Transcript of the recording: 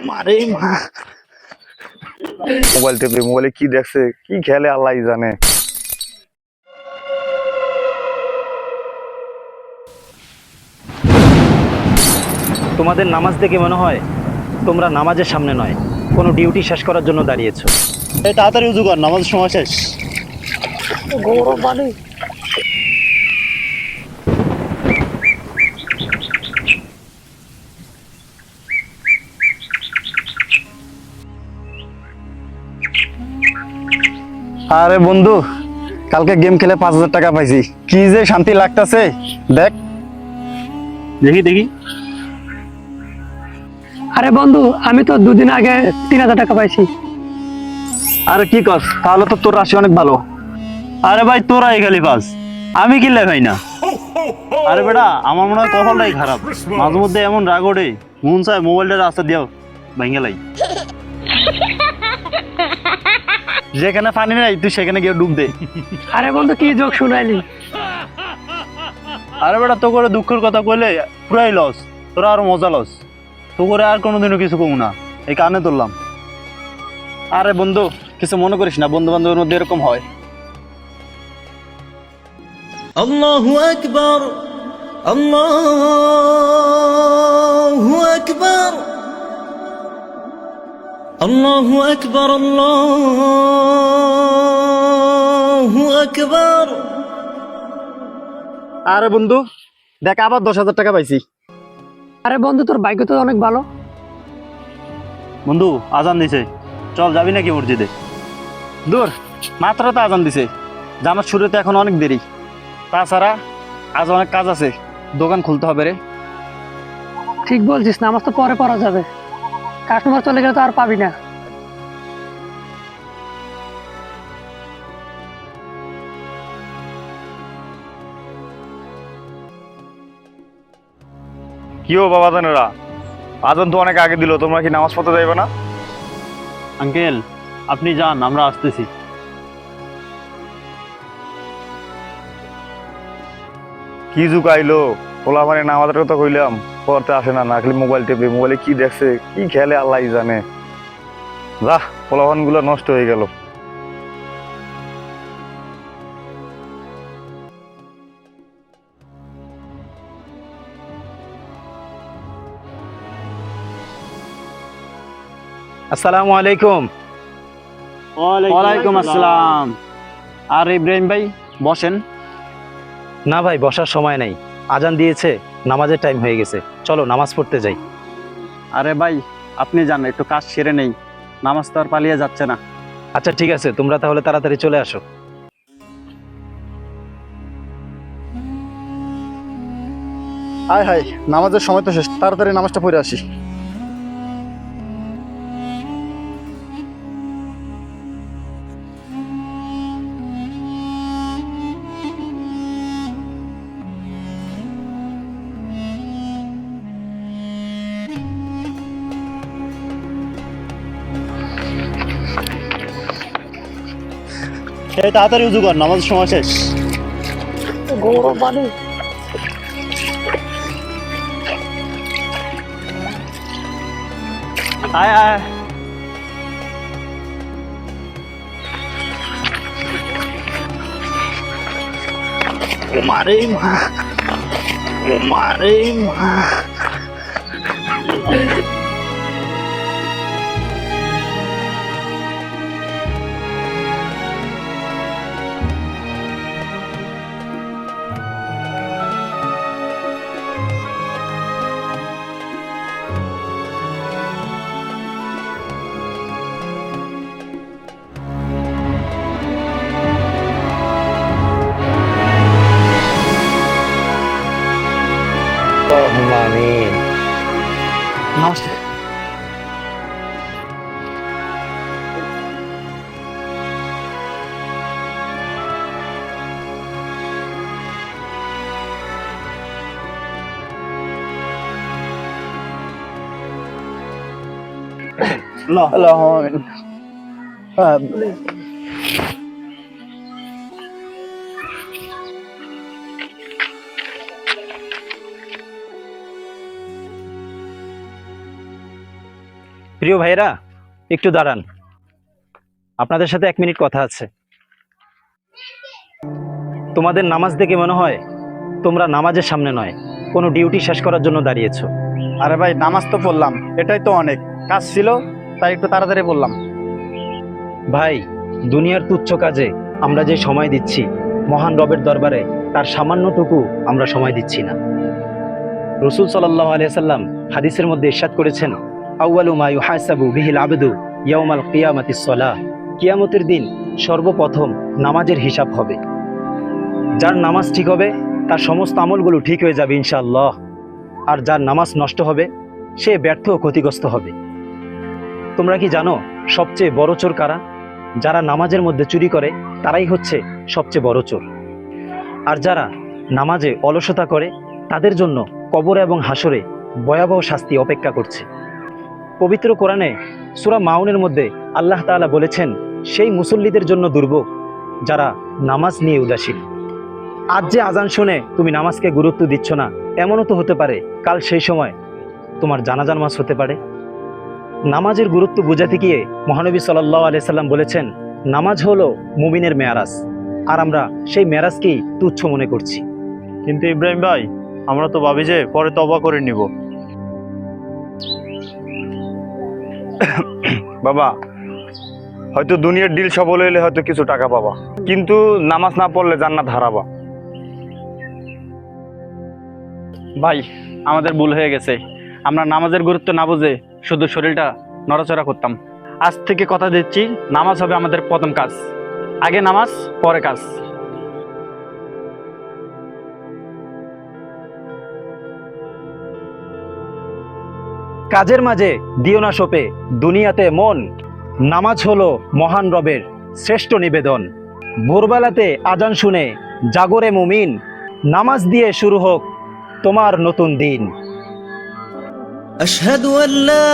মারে মা, মোবাইল টেপে মোবাইলে কি দেখছে, কি খেলে আল্লাহ জানে। তোমাদের নামাজ দেখে মনে হয় তোমরা নামাজের সামনে নয়, কোনো ডিউটি শেষ করার জন্য দাঁড়িয়েছো। এই তাড়াতাড়ি উজু কর, নামাজের সময় শেষ। গৌরব বাড়ি। আরে বন্ধু, কালকে গেম খেলে 5,000 টাকা পাইছি, কি যে শান্তি লাগতাছে। দেখ দেখি দেখি। আরে বন্ধু, আমি তো 2 দিন আগে 3,000 টাকা পাইছি। আরে কি কস, তাহলে তো তোর রাশি অনেক ভালো। আরে ভাই তোরাই খালি পাস, আমি কিনলে ভাই না। আরে বেটা, আমার মনে হয় কপালটাই খারাপ, মাঝে মধ্যে এমন রাগ ওঠে, মন চায় মোবাইলটা রাস্তা দিও ভাঙ্গে লাই। যেখানে পানি নাই তুই সেখানে গিয়ে ডুব দে। আরে বন্ধু, কি জোক শুনাইলি? আরে বেটা, তো করে দুঃখের কথা কইলে পুরাই লস, তোরা আরো মজা লস। তো করে আর কোনোদিনও কিছু কমু না, এই কানে ধরলাম। আরে বন্ধু, কিছু মনে করিস না, বন্ধু বান্ধবের মধ্যে এরকম হয়। الله أكبر الله أكبر الله أكبر الله أكبر। আরে বন্ধু দেখ, আবার 10,000 টাকা পাইছি। আরে বন্ধু, তোর ভাগ্য তো অনেক ভালো। বন্ধু আজান দিছে, চল যাবি নাকি মসজিদে? দূর, মাত্র তো আজান দিছে, জামাত শুরুতে এখন অনেক দেরি। তাছাড়া আজ অনেক কাজ আছে, দোকান খুলতে হবে রে। ঠিক বলছিস, নামাজ তো পরে পড়া যাবে, কাস্টমার চলে গেলে তো আর পাবি না। কি ও বাবা জানেরা, আজান তো অনেক আগে দিল, তোমরা কি নামাজ পড়তে যাইবে না? আঙ্কেল আপনি যান, আমরা আসতেছি। কি যুগ আইলো, পোলা মানে নামাজের কথা কইলাম, পড়তে আসে না, না খালি মোবাইল টেপে মোবাইলে কি দেখছে, কি খেলে আল্লাহ জানে। যা, পোলাপান গুলো নষ্ট হয়ে গেল। আসসালামু আলাইকুম। ওয়ালাইকুম আসসালাম। আর ইব্রাহিম ভাই বসেন। না ভাই, বসার সময় নেই, আজান দিয়েছে, নামাজের টাইম হয়ে গেছে, চলো নামাজ পড়তে যাই। আরে ভাই আপনি যান, একটু কাজ সেরে নেই, নামাজ তো আর পালিয়ে যাচ্ছে না। আচ্ছা ঠিক আছে, তোমরা তাহলে তাড়াতাড়ি চলে আসো। হায় হায়, নামাজের সময় তো শেষ, তাড়াতাড়ি নামাজটা পড়ে আসি। এই তাড়াতাড়ি উজু কর, নামাজের সময় শেষ। গৌরব বাড়ি। আয় আয়। মারে মা, মারে মা। আমিন। নামাজটা আল্লাহ। প্রিয় ভাইরা, একটু দাঁড়ান, আপনাদের সাথে 1 মিনিট কথা আছে। তোমাদের নামাজ দেখে মনে হয় তোমরা নামাজের সামনে নয়, কোনো ডিউটি শেষ করার জন্য দাঁড়িয়েছো। আরে ভাই, নামাজ তো পড়লাম, এটাই তো অনেক। কাজ ছিল তাই একটু তাড়াতাড়ি পড়লাম। ভাই, দুনিয়ার তুচ্ছ কাজে আমরা যে সময় দিচ্ছি, মহান রবের দরবারে তার সামান্যটুকু আমরা সময় দিচ্ছি না। রসুল সাল্লাল্লাহু আলাইহি সাল্লাম হাদিসের মধ্যে ইরশাদ করেছেন, আউয়ালু মা ইউহাসাবু বিহিল আবদু ইয়াউমাল কিয়ামাতিস সালাহ। কিয়ামতের দিন সর্বপ্রথম নামাজের হিসাব হবে। যার নামাজ ঠিক হবে তার সমস্ত আমলগুলো ঠিক হয়ে যাবে ইনশাআল্লাহ। আর যার নামাজ নষ্ট হবে সে ব্যর্থ ও ক্ষতিগ্রস্ত হবে। তোমরা কি জানো সবচেয়ে বড় চোর কারা? যারা নামাজের মধ্যে চুরি করে তারাই হচ্ছে সবচেয়ে বড় চোর। আর যারা নামাজে অলসতা করে তাদের জন্য কবর এবং হাসরে ভয়াবহ শাস্তি অপেক্ষা করছে। পবিত্র কোরআনে সূরা মাউনের মধ্যে আল্লাহ তাআলা বলেছেন, সেই মুসল্লিদের জন্য দুর্ভোগ যারা নামাজ নিয়ে উদাসীন। আজ যে আজান শুনে তুমি নামাজকে গুরুত্ব দিচ্ছ না, এমনও তো হতে পারে কাল সেই সময় তোমার জানাজা নামাজ হতে পারে। নামাজের গুরুত্ব বোঝাতে গিয়ে মহানবী সাল্লাল্লাহু আলাইহি সাল্লাম বলেছেন, নামাজ হলো মুমিনের মেরাজ, আর আমরা সেই মেরাজকেই তুচ্ছ মনে করছি। কিন্তু ইব্রাহিম ভাই, আমরা তো ভাবি যে পরে তওবা করে নিব। বাবা, হয়তো দুনিয়ার ডিল সফল হইলে হয়তো কিছু টাকা পাবা, কিন্তু নামাজ না পড়লে জান্নাত হারাবা। ভাই, আমাদের ভুল হয়ে গেছে। আমরা নামাজের গুরুত্ব না বুঝে শুধু শরীরটা নড়াচড়া করতাম। আজ থেকে কথা দিচ্ছি, নামাজ হবে আমাদের প্রথম কাজ। আগে নামাজ, পরে কাজ। কাজের মাঝে দিও না সোপে দুনিয়াতে মন, নামাজ হলো মহান রবের শ্রেষ্ঠ নিবেদন। ভোরবেলাতে আজান শুনে জাগরে মুমিন, নামাজ দিয়ে শুরু হোক তোমার নতুন দিন। أشهد أن لا